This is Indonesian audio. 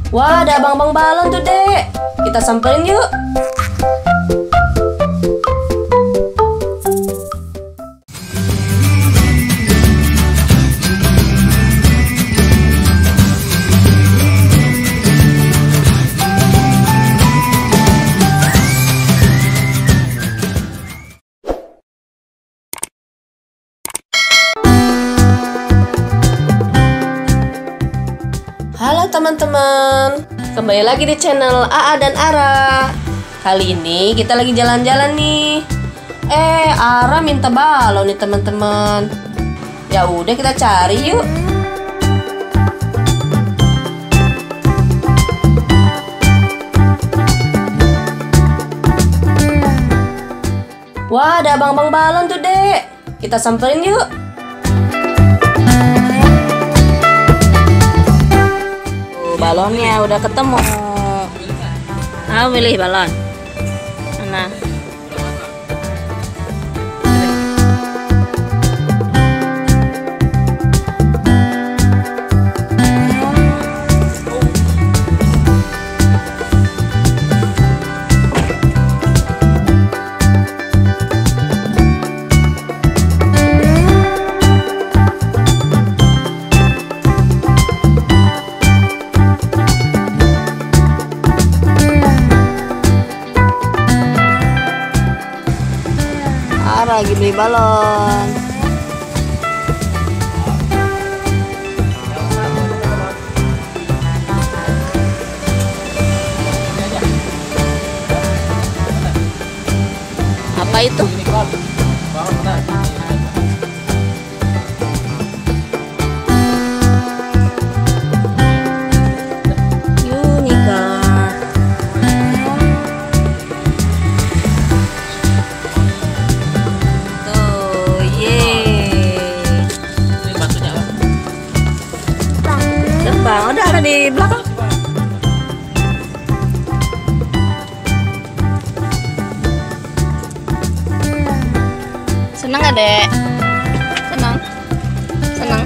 Wah, ada abang-abang balon tuh, Dek. Kita samperin yuk. Halo teman-teman, kembali lagi di channel AA dan Ara. Kali ini kita lagi jalan-jalan nih. Ara minta balon nih teman-teman. Ya udah kita cari yuk. Wah, ada abang-abang balon tuh, Dek. Kita samperin yuk. Balonnya udah ketemu. Pilih balon mana? Lagi beli balon. Apa itu? Udah ada di belakang. Senang gak, Dek? Senang? Senang?